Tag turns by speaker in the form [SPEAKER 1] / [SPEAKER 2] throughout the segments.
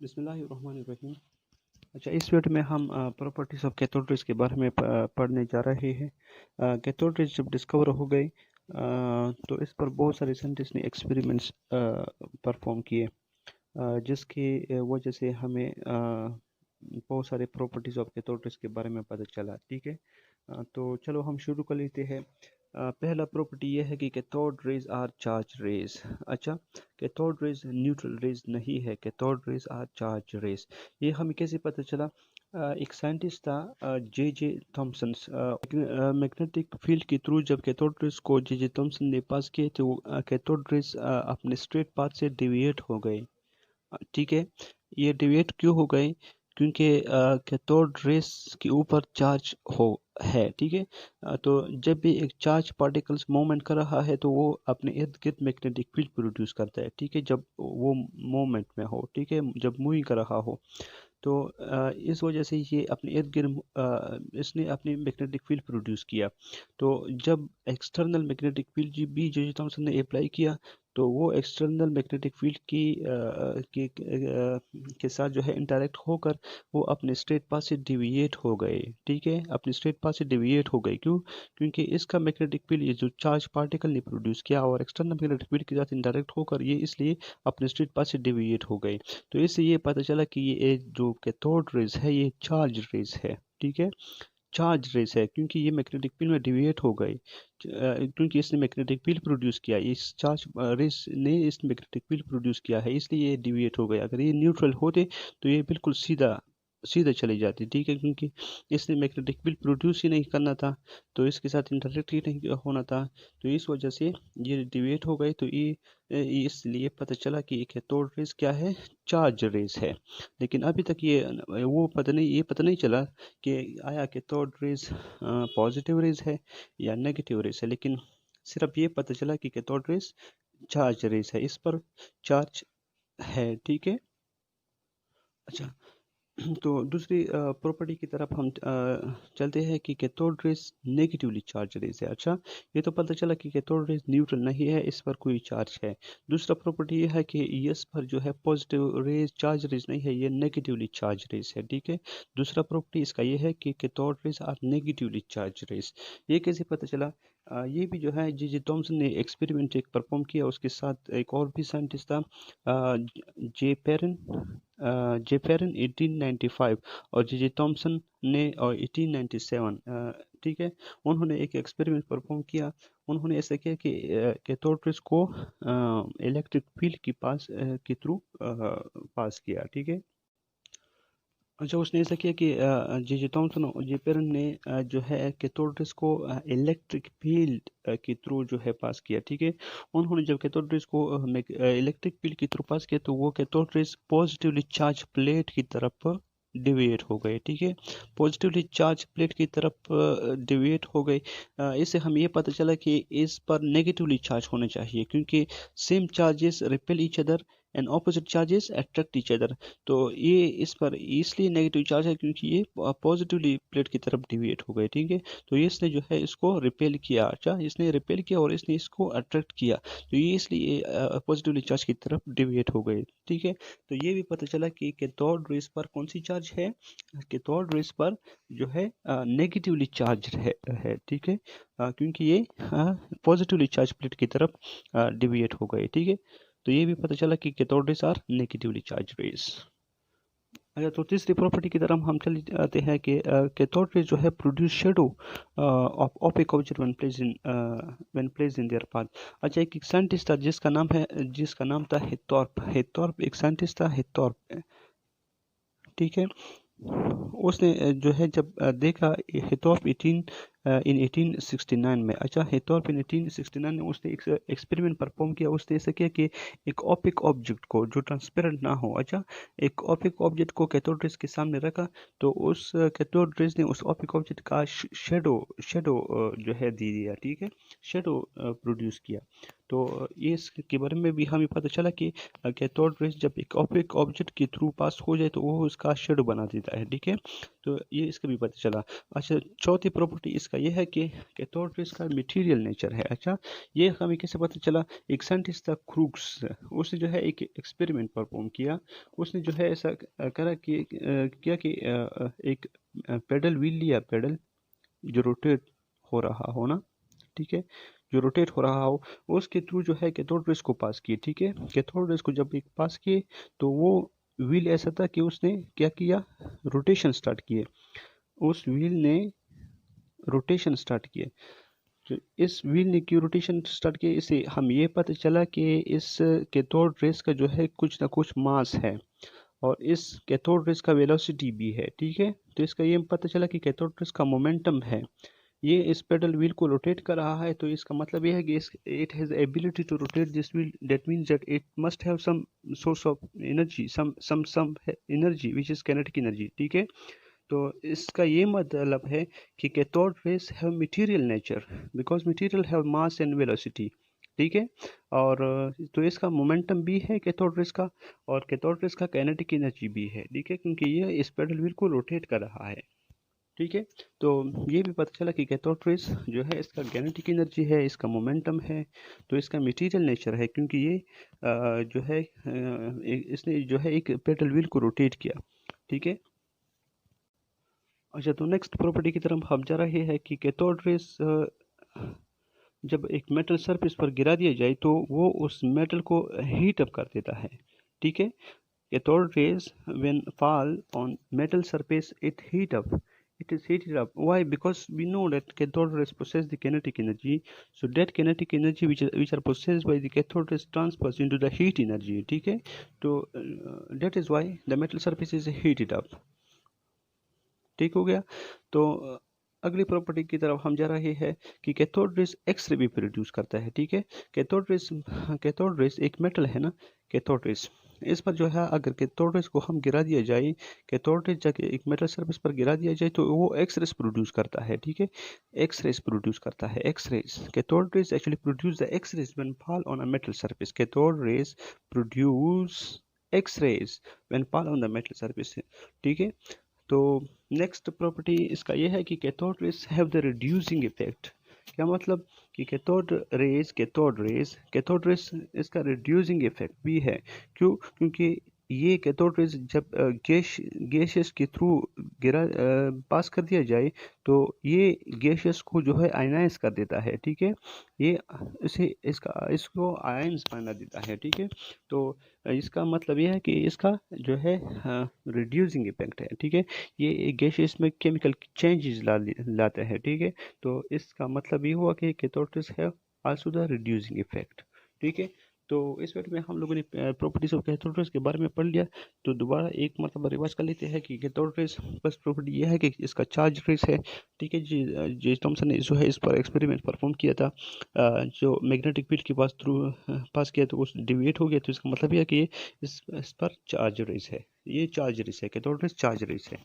[SPEAKER 1] बिस्मिल्लाहिर्रहमानिर्रहीम। अच्छा, इस वीडियो में हम प्रॉपर्टीज ऑफ कैथोड रेज के बारे में पढ़ने जा रहे हैं। कैथोड रेज जब डिस्कवर हो गई तो इस पर बहुत सारे साइंटिस्ट ने एक्सपेरिमेंट्स परफॉर्म किए, जिसकी वजह से हमें बहुत सारे प्रॉपर्टीज ऑफ कैथोड रेज के बारे में पता चला। ठीक है, तो चलो हम शुरू कर लेते हैं। पहला प्रॉपर्टी यह है कि cathode rays are charge rays. अच्छा, कैथोड रेज न्यूट्रल रेज नहीं है, cathode rays are charge rays. ये हमें कैसे पता चला? एक साइंटिस्ट था J J Thomson. Magnetic field के थ्रू जब कैथोड रेज को जे जे थॉमसन ने पास किए तो कैथोड रेज अपने स्ट्रेट पाथ से डिविएट हो गए। ठीक है, ये डिविएट क्यों हो गए? क्योंकि कैथोड रेस के ऊपर चार्ज हो है। ठीक है, तो जब भी एक चार्ज पार्टिकल्स मूवमेंट कर रहा है तो वो अपने इर्द गिर्द मैग्नेटिक फील्ड प्रोड्यूस करता है। ठीक है, जब वो मूवमेंट में हो, ठीक है, जब मूविंग कर रहा हो तो इस वजह से ये अपने इर्द गिर्द इसने अपनी मैग्नेटिक फील्ड प्रोड्यूस किया। तो जब एक्सटर्नल मैग्नेटिक फील्ड भी जे जे थॉमसन ने अप्लाई किया तो वो एक्सटर्नल मैग्नेटिक फील्ड के साथ जो है इंटरेक्ट होकर वो अपने स्ट्रेट पाथ से डिविएट हो गए। ठीक है, अपने स्ट्रेट पाथ से डिविएट हो गए। क्यों? क्योंकि इसका मैग्नेटिक फील्ड ये जो चार्ज पार्टिकल ने प्रोड्यूस किया और एक्सटर्नल मैग्नेटिक फील्ड के साथ इंटरेक्ट होकर ये इसलिए अपने स्ट्रेट पाथ से डिविएट हो गए। तो इससे ये पता चला कि ये जो कैथोड रेज है ये चार्ज रेज है। ठीक है, चार्ज रेस है क्योंकि ये मैग्नेटिक फील्ड में डिविएट हो गए, क्योंकि इसने मैग्नेटिक फील्ड प्रोड्यूस किया। इस चार्ज रेस ने इस मैग्नेटिक फील्ड प्रोड्यूस किया है, इसलिए ये डिविएट हो गए। अगर ये न्यूट्रल होते तो ये बिल्कुल सीधा सीधा चली जाती। ठीक है, क्योंकि इसने मैग्नेटिक फील्ड प्रोड्यूस ही नहीं करना था, तो इसके साथ इंटरेक्ट ही नहीं होना था, तो इस वजह से ये डिविएट हो गए। तो ये इसलिए पता चला कि एक कैथोड रेस क्या है, चार्ज रेस है। लेकिन अभी तक ये पता नहीं चला कि आया कैथोड रेज पॉजिटिव रेज है या नेगेटिव रेज है। लेकिन सिर्फ ये पता चला कि कैथोड रेज चार्ज रेज है, इस पर चार्ज है। ठीक है, अच्छा, तो दूसरी प्रॉपर्टी की तरफ हम चलते हैं कि cathode rays negatively charge rays है। अच्छा, ये तो पता चला कि कैथोड रेज न्यूट्रल नहीं है, इस पर कोई चार्ज है। दूसरा प्रॉपर्टी ये है कि इस पर जो है पॉजिटिव रेज चार्ज रेज नहीं है, ये नेगेटिवली चार्ज रेज है। ठीक है, दूसरा प्रॉपर्टी इसका ये है कि cathode rays are negatively charge rays. ये कैसे पता चला? ये भी जो है जे जे थॉमसन ने एक्सपेरिमेंट एक परफॉर्म किया, उसके साथ एक और भी साइंटिस्ट था जे पेरन जे फेरन 1895 और जे जे थॉमसन ने और 1897। ठीक है, उन्होंने एक एक्सपेरिमेंट परफॉर्म किया। उन्होंने ऐसा किया कि कैथोड रेज को इलेक्ट्रिक फील्ड के थ्रू पास किया। ठीक है, अच्छा, उसने ऐसा किया कि जे जे थॉमसन और जे पेरन ने जो है कैथोड रेज को इलेक्ट्रिक फील्ड के थ्रू जो है पास किया। ठीक है, उन्होंने जब कैथोड रेज को इलेक्ट्रिक फील्ड के थ्रू पास किया तो वो cathode rays positively charge plate की तरफ डिविएट हो गए। ठीक है, पॉजिटिवली चार्ज प्लेट की तरफ डिविएट हो गए। इससे हमें ये पता चला कि इस पर नेगेटिवली चार्ज होना चाहिए, क्योंकि same charges repel each other and opposite charges attract each other. तो ये इस पर इसलिए नेगेटिव चार्ज है क्योंकि ये पॉजिटिवली प्लेट की तरफ डिविएट हो गए। ठीक है, तो ये इसने जो है इसको रिपेल किया। अच्छा, इसने रिपेल किया और इसने इसको अट्रैक्ट किया, तो ये इसलिए पॉजिटिवली चार्ज की तरफ डिविएट हो गए। ठीक है, तो ये भी पता चला कि कैथोड रेज पर कौन सी चार्ज है, कैथोड रेज पर जो है नेगेटिवली चार्ज है। ठीक है, क्योंकि ये पॉजिटिवली चार्ज प्लेट की तरफ डिविएट हो गए। ठीक है, तो ये भी पता चला कि cathode rays are negatively charge rays. अच्छा, तो तीसरी प्रॉपर्टी की तरफ हम चले जाते हैं कि कैथोड रेज जो है produce shadow of opaque object when placed in their path. अच्छा, एक साइंटिस्ट था जिसका नाम था हिथॉर्प एक साइंटिस्ट था हिथॉर्प। ठीक है, उसने जो है जब देखा हिथॉर्प 1869 में। अच्छा, हिथॉर्प इन 1869 में उसने एक एक्सपेरिमेंट परफॉर्म किया। उसने ऐसा किया कि एक ओपेक ऑब्जेक्ट को जो ट्रांसपेरेंट ना हो, अच्छा, एक ओपेक ऑब्जेक्ट को कैथोड रेज के सामने रखा, तो उस कैथोड रेज ने उस ओपेक ऑब्जेक्ट का शेडो शेडो जो है दे दिया। ठीक है, शेडो प्रोड्यूस किया। तो ये इसके बारे में भी हमें पता चला कि कैथोड रेज जब एक ऑपेक ऑब्जेक्ट के थ्रू पास हो जाए तो वो उसका शेडो बना देता है, ठीक है। तो ये इसका भी पता चला। अच्छा, चौथी प्रॉपर्टी इसका ये है कि कैथोड रेज का मटेरियल नेचर है। अच्छा, ये हमें कैसे पता चला? एक साइंटिस्ट था क्रूक्स, उसने जो है एक एक्सपेरिमेंट परफॉर्म किया। उसने जो है ऐसा करा कि किया कि एक पेडल व्हील लिया, पेडल जो रोटेट हो रहा हो ना, ठीक है, जो रोटेट हो रहा हो, उसके थ्रू जो है कैथोड रेज को पास किए, ठीक है। कैथोड रेज को जब एक पास किए तो वो व्हील ऐसा था कि उसने क्या किया, रोटेशन स्टार्ट किए। उस व्हील ने रोटेशन स्टार्ट किए। तो इस व्हील ने क्यों रोटेशन स्टार्ट किया, इससे हम ये पता चला कि इस कैथोड रेज का जो है कुछ ना कुछ मास है और इस कैथोड रेज का वेलोसिटी भी है, ठीक है। तो इसका ये पता चला कि कैथोड रेज का मोमेंटम है, ये इस पेडल व्हील को रोटेट कर रहा है। तो इसका मतलब यह है कि it has ability to rotate this wheel, that means that it must have some source of energy, some energy which is kinetic energy, ठीक है। तो इसका ये मतलब है कि cathode rays have material nature because material have mass and velocity, ठीक है। और तो इसका मोमेंटम भी है कैथोड रेज का, और कैथोड रेज का काइनेटिक एनर्जी भी है, ठीक है, क्योंकि ये इस पेडल व्हील को रोटेट कर रहा है, ठीक है। तो ये भी पता चला कि कैथोड रेज जो है इसका काइनेटिक एनर्जी है, इसका मोमेंटम है, तो इसका मटेरियल नेचर है, क्योंकि ये जो है इसने जो है एक पेडल व्हील को रोटेट किया, ठीक है। अच्छा, तो नेक्स्ट प्रॉपर्टी की तरफ हम जा रहे हैं कि कैथोड रेज जब एक मेटल सरफेस पर गिरा दिया जाए तो वो उस मेटल को हीट अप कर देता है, ठीक है। Cathode raise when fall on metal surface it is heated up. Why? Because we know that cathode rays possess the kinetic energy, so that kinetic energy which are possessed by the cathode rays transfers into the heat energy, ठीक है। तो that is why the metal surface is heated up, ठीक हो गया। तो अगली property की तरफ हम जा रहे हैं कि कैथोड रेज एक्स रे भी प्रोड्यूस करता है, ठीक है। कैथोड रेज एक मेटल है ना, कैथोड रेज, इस पर जो है अगर कैथोड रेज को हम गिरा दिया जाए, कैथोड रेज जाके एक मेटल सरफेस पर गिरा दिया जाए तो वो एक्स रेज प्रोड्यूस करता है, ठीक है। एक्स रेज प्रोड्यूस करता है, x rays, cathode rays actually produce the x rays when fall on a metal surface. Cathode rays produce x rays when fall on the metal surface, ठीक है। तो next property इसका यह है कि cathode rays have the reducing effect. क्या मतलब कि कैथोड रेज इसका रिड्यूसिंग इफेक्ट भी है। क्यों? क्योंकि ये कैथोड रेज जब गैसेस के थ्रू गिरा पास कर दिया जाए तो ये गैसेस को जो है आयनाइज कर देता है, ठीक है। ये इसको आयन्स बना देता है, ठीक है। तो इसका मतलब यह है कि इसका जो है रिड्यूसिंग इफेक्ट है, ठीक है। ये गैसेस में केमिकल चेंजेस लाते हैं, ठीक है। तो इसका मतलब ये हुआ कि cathode rays have also the reducing effect, ठीक है। तो इस वीडियो में हम लोगों ने प्रॉपर्टीज ऑफ कैथोड रेज के बारे में पढ़ लिया। तो दोबारा एक मतलब रिवाइज कर लेते हैं कि कैथोड रेज फर्स्ट प्रॉपर्टी ये है कि इसका चार्ज रेज है, ठीक है। जे थॉमसन ने जो है इस पर एक्सपेरिमेंट परफॉर्म किया था, जो मैग्नेटिक फील्ड के पास थ्रू पास किया तो उस डिविएट हो गया, तो इसका मतलब यह है कि इस पर चार्ज रेज है, ये चार्ज रेज है, कैथोड रेज चार्ज रेज है।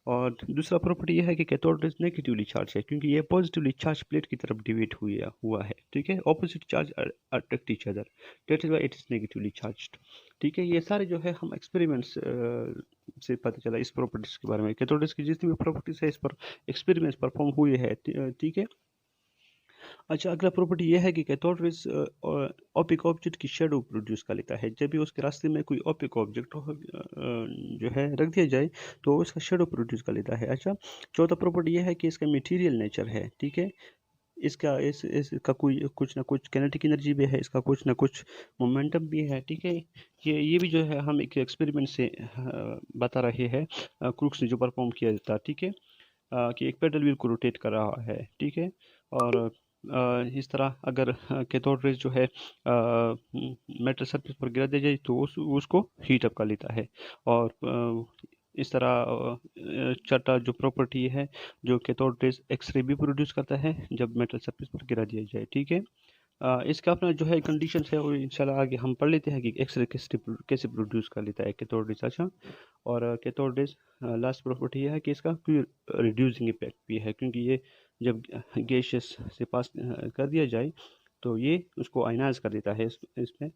[SPEAKER 1] और दूसरा प्रॉपर्टी यह है कि कैथोड रेज नेगेटिवली चार्ज है, क्योंकि ये पॉजिटिवली चार्ज प्लेट की तरफ डिवेट हुआ है, ठीक है। Opposite charge attract each other, that is why it is negatively charged, ठीक है। ये सारे जो है हम एक्सपेरिमेंट्स से पता चला इस प्रॉपर्टीज के बारे में। कैथोड रेज की जितनी भी प्रॉपर्टीज है इस पर एक्सपेरिमेंट्स परफॉर्म हुए हैं, ठीक है। अच्छा, अगला प्रॉपर्टी यह है कि कैथोड रेज ओपेक ऑब्जेक्ट की शेडो प्रोड्यूस कर लेता है। जब भी उसके रास्ते में कोई ओपेक ऑब्जेक्ट जो है रख दिया जाए तो उसका शेडो प्रोड्यूस कर लेता है। अच्छा, चौथा प्रॉपर्टी यह है कि इसका मटेरियल नेचर है, ठीक है। इसका कोई कुछ ना कुछ काइनेटिक एनर्जी भी है, इसका कुछ ना कुछ मोमेंटम भी है, ठीक है। ये भी जो है हम एक एक्सपेरिमेंट से बता रहे हैं, क्रूक्स ने जो परफॉर्म किया था, ठीक है। कि एक पेडल व्हील को रोटेट कर रहा है, ठीक है। और इस तरह अगर कैथोड रेज जो है मेटल सरफेस पर गिरा दिया जाए तो उसको हीट अप कर लेता है। और इस तरह छठा जो प्रॉपर्टी है, जो कैथोड रेज एक्सरे भी प्रोड्यूस करता है जब मेटल सरफेस पर गिरा दिया जाए, ठीक है। इसका अपना जो है कंडीशन है वो इंशाल्लाह आगे हम पढ़ लेते हैं कि एक्सरे कैसे प्रोड्यूस कर लेता है कैथोड रेज। अच्छा, और कैथोड रेज लास्ट प्रॉपर्टी यह है कि इसका कोई रिड्यूसिंग इफेक्ट भी है, क्योंकि ये जब गैसेस से पास कर दिया जाए तो ये उसको आयनाइज कर देता है, इसमें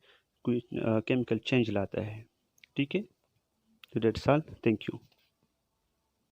[SPEAKER 1] कोई केमिकल चेंज लाता है। ठीक है, तो दैट्स ऑल, थैंक यू।